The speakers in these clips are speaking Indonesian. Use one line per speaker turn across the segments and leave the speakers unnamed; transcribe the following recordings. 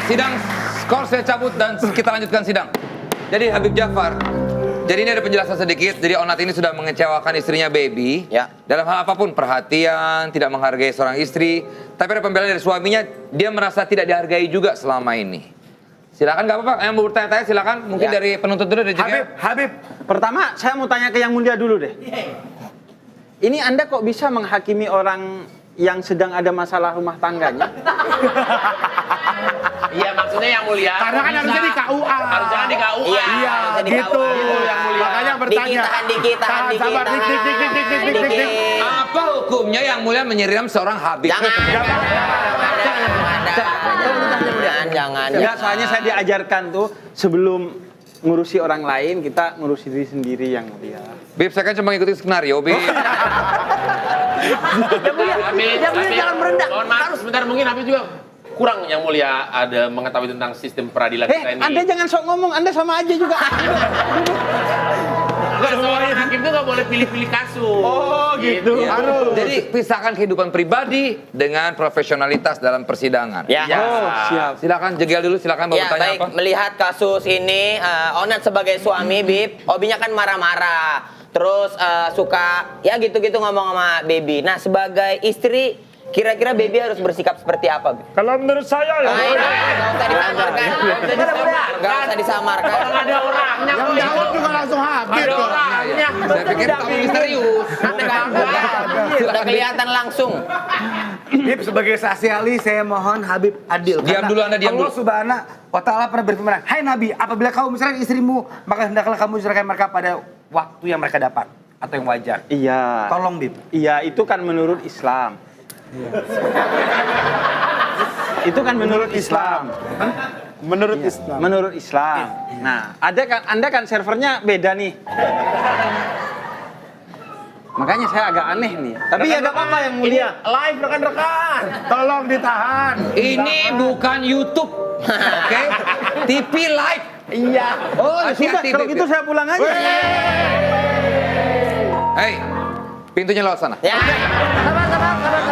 sidang skor saya cabut dan kita lanjutkan sidang. Jadi Habib Jafar, jadi ini ada penjelasan sedikit. Jadi Onat ini sudah mengecewakan istrinya Baby.
Ya.
Dalam hal apapun, perhatian, tidak menghargai seorang istri. Tapi ada pembelaan dari suaminya, dia merasa tidak dihargai juga selama ini. Silakan, nggak apa-apa. Yang mau bertanya-tanya silakan. Mungkin
Ya.
dari penuntut dulu.
Habib, pertama saya mau tanya ke Yang Mulia dulu deh. Ini Anda kok bisa menghakimi orang yang sedang ada masalah rumah tangganya?
Iya, maksudnya Yang Mulia.
Karena kan harusnya di KUA.
Harusnya di KUA.
Iya,
Iya,
harusnya di
gitu.
KUA.
Yang Mulia. Makanya bertanya.
Tahan dikit.
Sabar, dik.
Apa hukumnya Yang Mulia menyiram seorang Habib?
Jangan.
Enggak, soalnya saya diajarkan tuh sebelum ngurusi orang lain, kita ngurusi diri sendiri Yang Mulia.
Bib, saya kan cuma ngikutin skenario, Bib.
Habib,
jangan merendah.
Mohon maaf, sebentar mungkin Habib juga kurang Yang Mulia ada mengetahui tentang sistem peradilan kita ini.
Anda jangan sok ngomong, Anda sama aja juga.
Enggak, seorang hakim itu nggak boleh pilih-pilih kasus.
Oh, gitu.
Harus. Jadi pisahkan kehidupan pribadi dengan profesionalitas dalam persidangan.
Ya.
Oh, siap.
Silakan jegel dulu, silakan mau
Ya,
bertanya
baik.
apa?
Melihat kasus ini, Onat sebagai suami, Bib, hobinya kan marah-marah. Terus suka, ya gitu-gitu ngomong sama Baby. Nah, sebagai istri, kira-kira Baby harus bersikap seperti apa, Bib?
Kalau menurut saya ya.
Nggak usah disamarkan.
Ada orangnya
Yang
kok.
jawab juga langsung Habib
Ada
kok.
orangnya.
Saya pikir kamu misterius.
Udah kelihatan langsung.
Bib, sebagai saksi ahli saya mohon Habib adil.
Diam
Karena
dulu, Anda diam
Allah
dulu.
Subhanahu wa ta'ala pernah berfirman, "Hai Nabi, apabila kau menceraikan istrimu, maka hendaklah kamu ceraikan mereka pada waktu yang mereka dapat atau yang wajar."
Iya.
Tolong, Bib.
Iya, itu kan menurut Islam. Itu kan menurut Islam.
Menurut Islam.
Menurut Islam. Nah, Anda kan servernya beda nih. Makanya saya agak aneh nih. Tapi ya gak apa-apa Yang Mulia.
Live rekan-rekan.
Tolong ditahan.
Ini bukan YouTube, oke? TV live.
Iya.
Oh,
Sudah,
hati-hati,
kalau
Bib.
gitu saya pulang aja.
Hei, pintunya lewat sana.
Ya.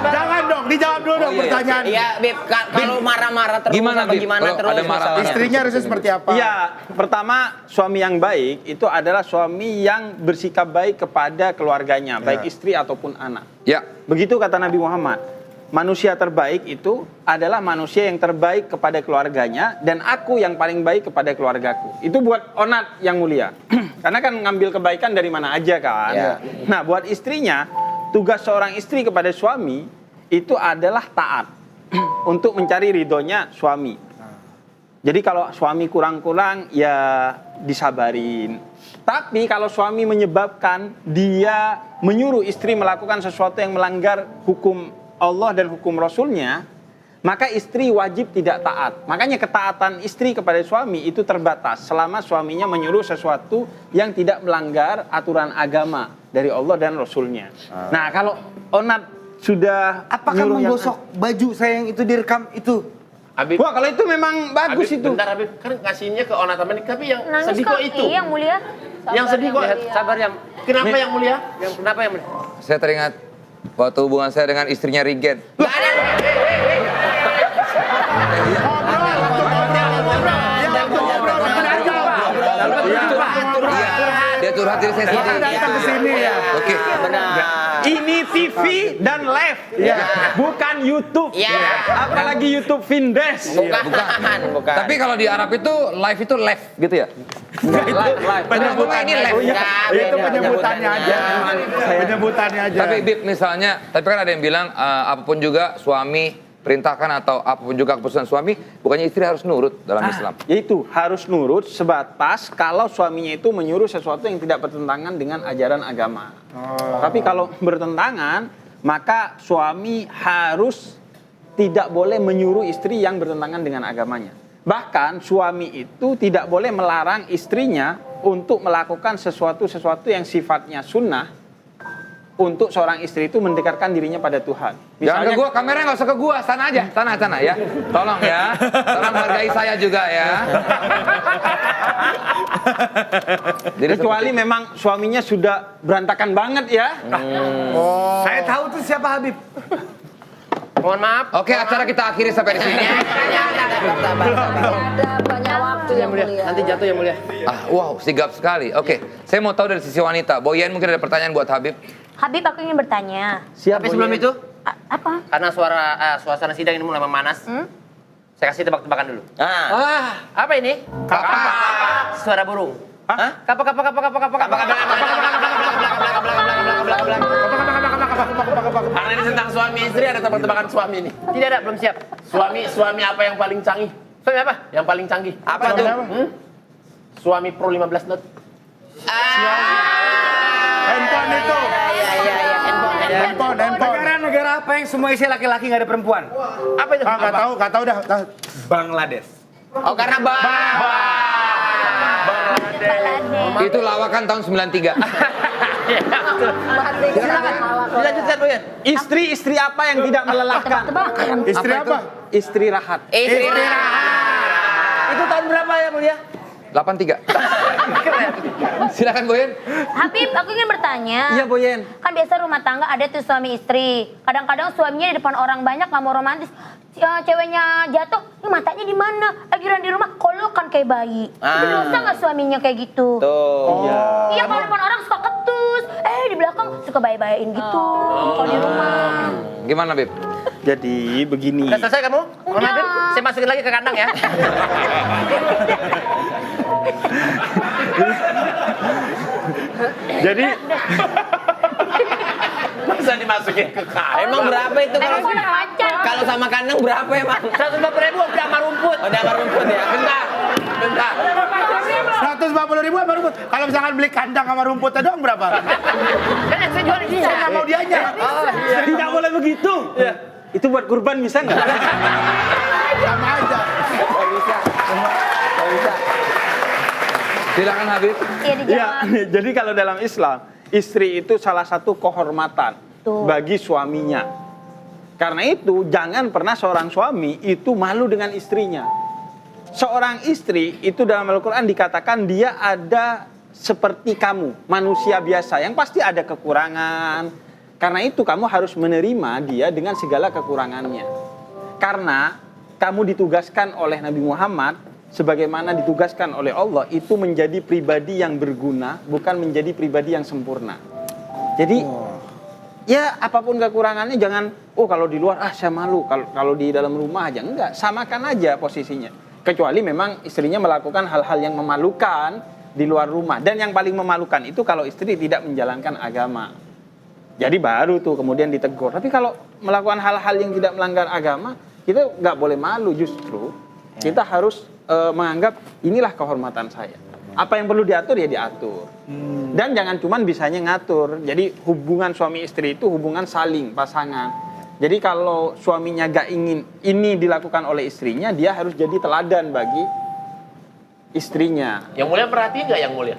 Jangan dong, dijawab dulu dong
iya.
pertanyaan.
Iya, Bib. Kalau marah-marah terus,
Gimana,
apa
Bib?
gimana
Kalau
terus?
ada marah-marah.
masalahnya?
Istrinya harusnya seperti apa?
Iya, pertama suami yang baik itu adalah suami yang bersikap baik kepada keluarganya, baik istri ataupun anak.
Ya,
Begitu kata Nabi Muhammad. Manusia terbaik itu adalah manusia yang terbaik kepada keluarganya dan aku yang paling baik kepada keluargaku. Itu buat Onat Yang Mulia. Karena kan ngambil kebaikan dari mana aja kan.
Ya.
Nah, buat istrinya, tugas seorang istri kepada suami itu adalah taat untuk mencari ridhonya suami. Jadi kalau suami kurang-kurang ya disabarin. Tapi kalau suami menyebabkan dia menyuruh istri melakukan sesuatu yang melanggar hukum Allah dan hukum Rasulnya, maka istri wajib tidak taat. Makanya ketaatan istri kepada suami itu terbatas selama suaminya menyuruh sesuatu yang tidak melanggar aturan agama dari Allah dan Rasulnya. Nah, kalau Onat sudah
Apakah
nyuruh yang-
menggosok baju saya yang itu direkam itu?
Habib,
Wah, kalau itu memang bagus
Habib,
itu.
bentar Habib, kan ngasihnya ke Onat Aman, tapi yang
Nangis
sedih kok itu.
Iya, Yang Mulia.
Yang sedih kok.
Sabar,
yang. Kenapa Yang Mulia? Yang kenapa Yang Mulia?
saya teringat waktu hubungan saya dengan istrinya Rigen. Dia curhat diri saya sendiri.
Datang ke sini ya.
Oke.
Benar.
Ini TV dan live, bukan YouTube.
Ya.
Apalagi YouTube Vindes.
Bukan.
Tapi kalau di Arab itu live itu live gitu ya?
Live.
Penyebutannya ini live.
Itu penyebutannya aja. Penyebutannya aja.
Tapi Bib misalnya, tapi kan ada yang bilang apapun juga suami perintahkan atau apapun juga keputusan suami, bukannya istri harus nurut dalam Islam.
Yaitu harus nurut sebatas kalau suaminya itu menyuruh sesuatu yang tidak bertentangan dengan ajaran agama. Tapi kalau bertentangan, maka suami harus tidak boleh menyuruh istri yang bertentangan dengan agamanya. Bahkan suami itu tidak boleh melarang istrinya untuk melakukan sesuatu yang sifatnya sunnah untuk seorang istri itu mendekatkan dirinya pada Tuhan.
Jangan ke gua, kameranya nggak usah ke gua, sana aja, sana ya. Tolong ya, tolong hargai saya juga ya. Jadi
kecuali memang suaminya sudah berantakan banget ya.
Saya tahu tuh siapa Habib.
Mohon maaf.
Oke, acara kita akhiri sampai di sini.
Ada banyak waktu yang mulia.
Nanti jatuh yang mulia.
Wow, sigap sekali. Oke, saya mau tahu dari sisi wanita. Boyan mungkin ada pertanyaan buat Habib.
Habib, aku ingin bertanya.
Siap,
Tapi sebelum
Boyan.
itu,
Apa?
karena suasana sidang ini mulai memanas, saya kasih tebak-tebakan dulu. Apa ini? Kapak. Suara burung. Hah? Kapak. Karena ini tentang suami istri, ada tebak-tebakan suami ini. Tidak ada, belum siap. Suami apa yang paling canggih? Suami apa? Yang paling canggih.
Apa tuh?
Suami Pro 15 Note.
Handphone itu. Handphone.
Negara apa yang semua isi laki-laki nggak ada perempuan?
Apa itu?
Nggak tahu dah.
Bangladesh.
Oh, karena
Itu lawakan tahun 93.
Dilanjutkan, Boyan.
Istri apa yang tidak melelahkan?
Istri apa?
Istri rahat.
istri
Itu tahun berapa ya, Mulia?
83. Silakan Boyan.
Habib, aku ingin bertanya.
Iya, Boyen.
Kan biasa rumah tangga ada tuh suami istri. Kadang-kadang suaminya di depan orang banyak nggak mau romantis. Ceweknya jatuh, ini matanya di mana? Giliran di rumah kolokan kayak bayi. Itu dosa nggak suaminya kayak gitu?
Tuh.
Iya, kalau depan orang suka ketus. Di belakang suka bayi-bayiin gitu. Kalau di rumah.
Gimana, Bib?
Jadi begini.
Udah selesai kamu? Mohon maaf, Bib.
Udah.
Saya masukin lagi ke kandang ya.
Jadi
Masa dimasukin ke kandang?
Emang berapa itu kalau
Emang udah pacar.
kalau sama kandang berapa emang?
150.000 udah sama rumput.
Udah sama rumput ya.
Bentar.
150.000 sama rumput. Kalau misalkan beli kandang sama rumputnya doang berapa?
Kan yang saya jual di sini.
Saya nggak mau dianya.
tidak boleh begitu. Itu buat kurban bisa nggak?
Sama aja.
Silakan Habib.
Iya, dijawab.
Ya, jadi kalau dalam Islam, istri itu salah satu kehormatan
Tuh.
bagi suaminya. Karena itu, jangan pernah seorang suami itu malu dengan istrinya. Seorang istri itu dalam Al-Quran dikatakan dia ada seperti kamu, manusia biasa, yang pasti ada kekurangan. Karena itu kamu harus menerima dia dengan segala kekurangannya. Karena kamu ditugaskan oleh Nabi Muhammad sebagaimana ditugaskan oleh Allah itu menjadi pribadi yang berguna, bukan menjadi pribadi yang sempurna. Jadi ya apapun kekurangannya jangan kalau di luar saya malu, kalau di dalam rumah aja enggak, samakan aja posisinya. Kecuali memang istrinya melakukan hal-hal yang memalukan di luar rumah, dan yang paling memalukan itu kalau istri tidak menjalankan agama. Jadi baru tuh kemudian ditegur. Tapi kalau melakukan hal-hal yang tidak melanggar agama, kita nggak boleh malu, justru kita harus menganggap inilah kehormatan saya. Apa yang perlu diatur ya diatur. Dan jangan cuman bisanya ngatur. Jadi hubungan suami istri itu hubungan saling, pasangan. Jadi kalau suaminya gak ingin ini dilakukan oleh istrinya, dia harus jadi teladan bagi istrinya.
Yang mulia perhatiin nggak yang mulia?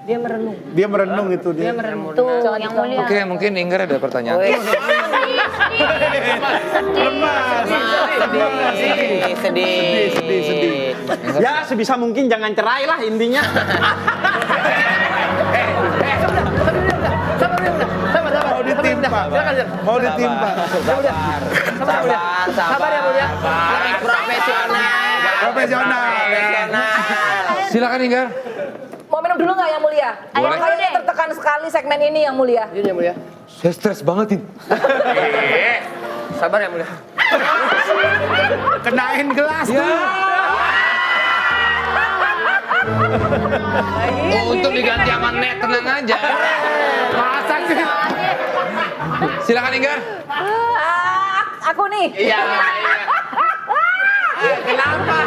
Dia merenung itu dia.
Tuh, yang mulia.
Oke, mungkin Inggar ada pertanyaan.
Sedih.
Ya sebisa mungkin jangan cerai lah intinya.
Mau ditimpa.
Sabar ya, Mulia.
Profesional.
Silakan Inggar.
Mau minum dulu nggak yang mulia?
Boleh.
Kayaknya tertekan sekali segmen ini yang mulia.
Ini yang mulia.
Saya stres banget ini.
Sabar ya mulia.
Kenain gelas tuh.
Untuk diganti sama net, tenang aja.
Masa sih?
Silakan Inggar.
Aku nih.
Iya. Kenapa?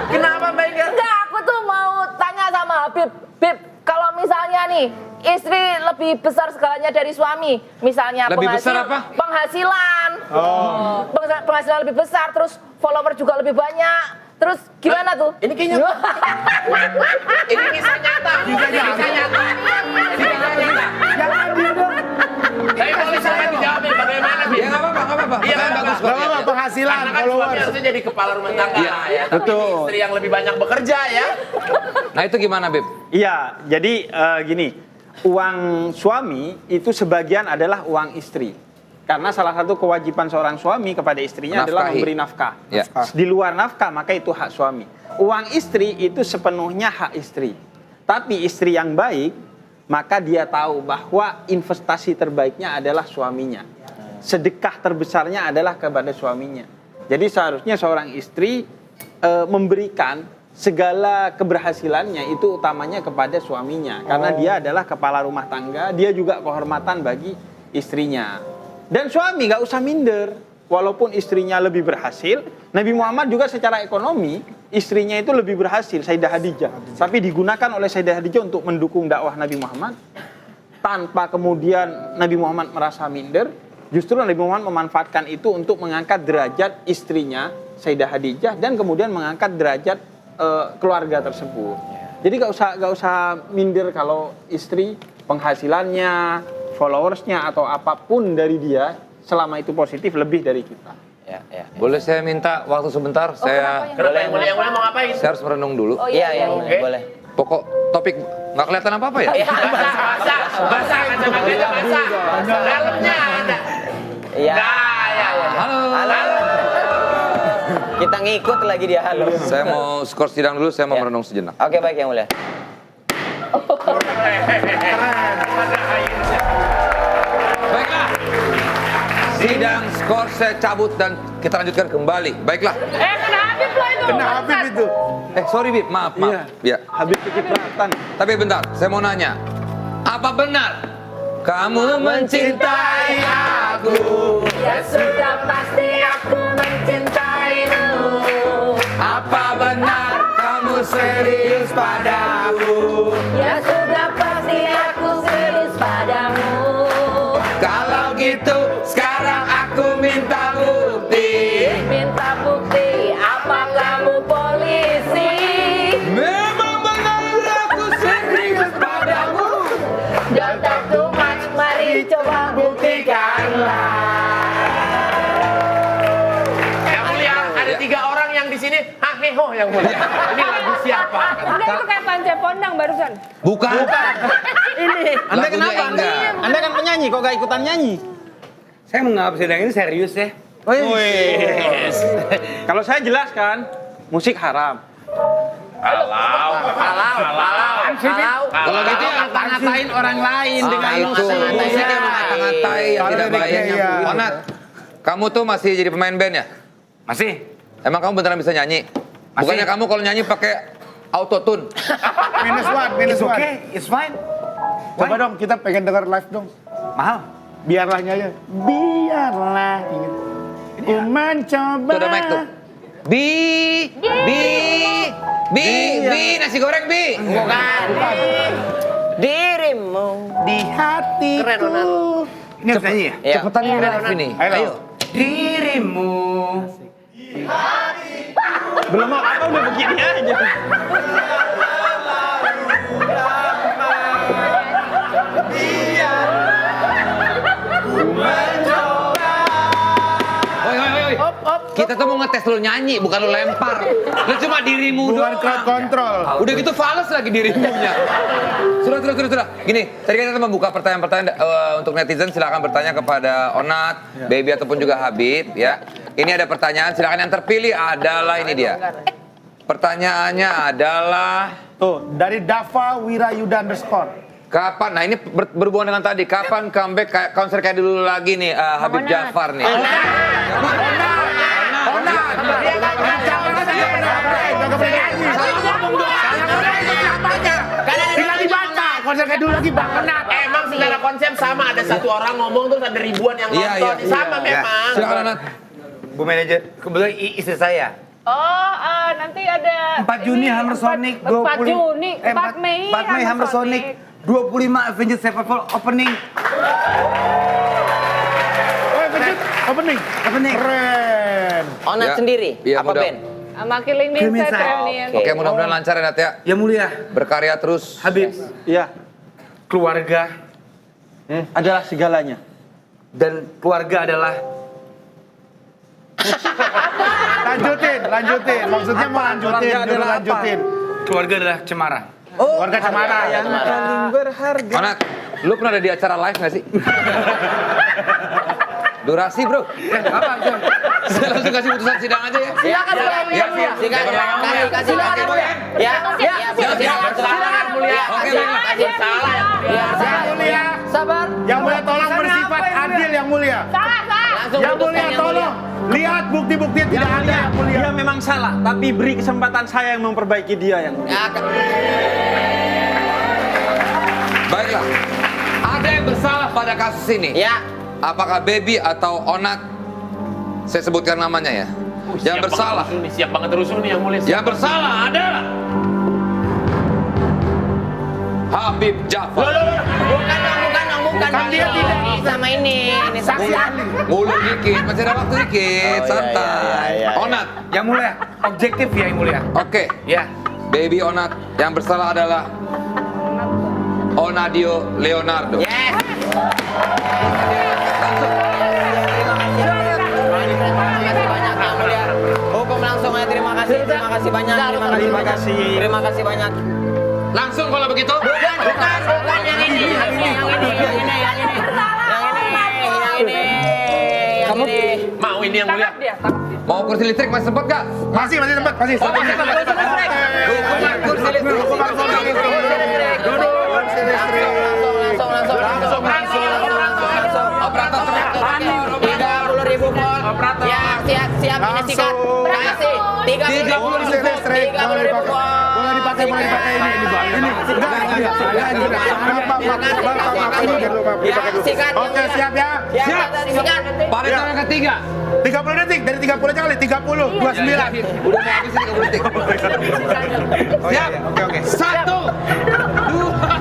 Kenapa Mbak Inggar?
Enggak, aku tuh mau tanya sama Habib. Bib, kalau misalnya nih istri lebih besar segalanya dari suami, misalnya
Lebih besar apa?
penghasilan, penghasilan lebih besar, terus follower juga lebih banyak, terus gimana tuh?
Ini kayaknya ini kisah nyata. Kisah nyata.
Jangan dia dong.
Tapi kalau misalnya dijawabin bagaimana Bi?
Ya nggak apa-apa, nggak apa-apa.
Iya,
Pertanyaan bagus kok.
Gak apa-apa, penghasilan,
Karena kan suami
followers.
harusnya jadi kepala rumah tangga
Iya,
ya. Tapi
betul.
istri yang lebih banyak bekerja ya.
Nah itu gimana Bib?
Iya, jadi gini, uang suami itu sebagian adalah uang istri. Karena salah satu kewajiban seorang suami kepada istrinya adalah
Menafkahi.
memberi nafkah.
Ya.
Di luar nafkah, maka itu hak suami. Uang istri itu sepenuhnya hak istri. Tapi istri yang baik, maka dia tahu bahwa investasi terbaiknya adalah suaminya. Sedekah terbesarnya adalah kepada suaminya. Jadi seharusnya seorang istri memberikan segala keberhasilannya itu utamanya kepada suaminya. Karena dia adalah kepala rumah tangga, dia juga kehormatan bagi istrinya. Dan suami gak usah minder. Walaupun istrinya lebih berhasil, Nabi Muhammad juga secara ekonomi, istrinya itu lebih berhasil, Sayyidah Khadijah. Tapi digunakan oleh Sayyidah Khadijah untuk mendukung dakwah Nabi Muhammad. Tanpa kemudian Nabi Muhammad merasa minder, justru Nabi Muhammad memanfaatkan itu untuk mengangkat derajat istrinya, Sayyidah Khadijah, dan kemudian mengangkat derajat keluarga tersebut. Jadi gak usah minder kalau istri penghasilannya, followersnya atau apapun dari dia selama itu positif lebih dari kita.
Ya.
Boleh saya minta waktu sebentar? Saya
Boleh mau ngapain?
saya harus merenung dulu.
Oh
Iya,
Oke.
boleh.
Pokok topik nggak kelihatan apa-apa ya?
Basah, kacamatanya basah. Dalamnya ada.
Iya.
Ya.
Halo.
Halo. Kita ngikut lagi dia halo.
Saya mau skor sidang dulu, saya mau
Ya.
merenung sejenak.
Oke, baik yang mulia.
Baiklah. Sidang skor saya cabut dan kita lanjutkan kembali. Baiklah.
kena Habib loh itu.
Kena Habib itu.
Sorry Bib, maaf. Ya.
Habis kecipratan.
Tapi bentar, saya mau nanya. Apa benar kamu mencintai aku?
Ya sudah pasti aku mencintaimu.
Apa benar kamu serius padaku?
Ya sudah pasti aku serius padamu.
Kalau gitu sekarang aku minta bukti.
Minta bukti apa kamu polisi?
Memang benar aku serius padamu.
Don't talk too much, mari coba buktikanlah.
Yang mulia, ada 3 orang yang di sini haheho yang mulia. Ini lagu siapa?
Enggak, itu kayak Pance Pondang barusan.
Bukan.
Anda
Lagunya
kenapa?
Enggar.
Anda kan penyanyi, kok gak ikutan nyanyi?
Saya menganggap sidang ini serius ya.
Kalau saya jelaskan, musik haram.
Halau.
Kalau gitu yang
Ngata-ngatain orang lain dengan
itu
musik.
musik yang mengata-ngatai yang tidak baik.
Iya.
Onat, kamu tuh masih jadi pemain band ya?
Masih?
Emang kamu beneran bisa nyanyi? Bukannya kamu kalau nyanyi pakai autotune?
Minus
It's
one.
okay, it's fine.
Coba dong, kita pengen dengar live dong.
Mahal.
Biarlahnya aja. Biarlah. Ku mencoba.
Tuh ada mic tuh. Bi, nasi goreng Bi.
Bukan. Dirimu.
Di hatiku.
Keren, Onat.
Ini harus nyanyi ya?
Ya.
Cepetan ini live ini.
Ayo.
Dirimu.
Belum mau apa udah begini aja.
Woi. Kita tuh mau ngetes lu nyanyi, bukan lu lempar. Lu cuma dirimu
Bukan
doang.
crowd control.
Udah gitu fals lagi dirimunya. Sudah. Gini, tadi kita membuka pertanyaan-pertanyaan untuk netizen. Silakan bertanya kepada Onat, Baby ataupun juga Habib ya. Ini ada pertanyaan, silakan yang terpilih adalah ini dia. Pertanyaannya adalah
Tuh, dari Dava Wirayuda _.
kapan? Nah ini berhubungan dengan tadi. Kapan comeback kayak konser kayak dulu lagi nih Habib
Onat.
Jafar nih?
Tinggal dibaca. Konser kayak dulu lagi Bang Onat.
Emang secara konsep sama, ada 1 orang ngomong terus ada ribuan yang
Iya,
nonton.
iya.
Sama
Ya,
memang.
silakan Onat.
Bu manajer, kebetulan istri saya.
Oh, nanti ada
4 Juni Hammer Sonic,
4 Juni, 4 Mei
4 Mei Hammer Sonic, 25 Avengers Sevenfold opening.
Opening. Keren.
Onat
Ya.
sendiri.
Iya,
Apa
mudah.
band?
sama Killing Me
Killing Me
Inside
Inside.
Reunion.
Oke, mudah-mudahan lancar ya Nat ya.
Ya mulia,
Berkarya terus.
Habib,
Iya,
keluarga
adalah segalanya.
dan keluarga adalah
Lanjutin. Maksudnya mau lanjutin,
Keluarga
dulu
adalah apa?
lanjutin.
keluarga adalah cemara.
Keluarga cemara.
Yang paling berharga.
Onat, lu pernah ada di acara live gak sih? Durasi bro.
Apa?
Saya langsung kasih putusan sidang aja ya.
Silakan suami.
Ya,
Silakan, kasih. Ya, silakan mulia.
Oke, baiklah.
Salah.
Yang mulia.
Sabar.
Yang mulia tolong bersifat adil yang mulia.
Salah.
Langsung
Yang
putuskan
mulia tolong lihat bukti-bukti yang tidak ada yang mulia.
Dia memang salah, tapi beri kesempatan saya yang memperbaiki dia yang mulia.
Ya,
Baiklah. Ada yang bersalah pada kasus ini?
ya.
Apakah Baby atau Onat? Saya sebutkan namanya ya. Yang bersalah.
Siap banget rusuh nih yang mulia.
Yang bersalah adalah Habib Jafar.
Bukan dong.
Kan dia tidak.
Ini sama ini saksi ahli.
Ngulur dikit, masih ada waktu dikit,
Oh, iya,
santai.
iya.
Onat.
Yang mulia, objektif ya yang mulia.
Oke.
Ya.
Baby Onat. Yang bersalah adalah Onadio Leonardo.
Yes. Terima kasih banyak yang mulia. Hukum langsung ya, terima kasih banyak. Terima kasih banyak.
Langsung kalau begitu.
Bukan yang ini. Kamu
Mau ini yang mulia.
Mau kursi listrik masih sempat gak?
Masih sempat, masih.
Kursi listrik.
Langsung.
Operator.
30.000 volt. Ya, siap ini sikat. Kasih 30.000 volt. 30.000 volt.
Boleh dipakai ini.
Ya, sikat.
Oke, siap ya.
Siap. Sikat.
Pada tahun yang ketiga.
30 detik, dari 30 aja kali, 30, 29.
Udah mau habis ini 30 detik. Siap.
Oke.
1, 2,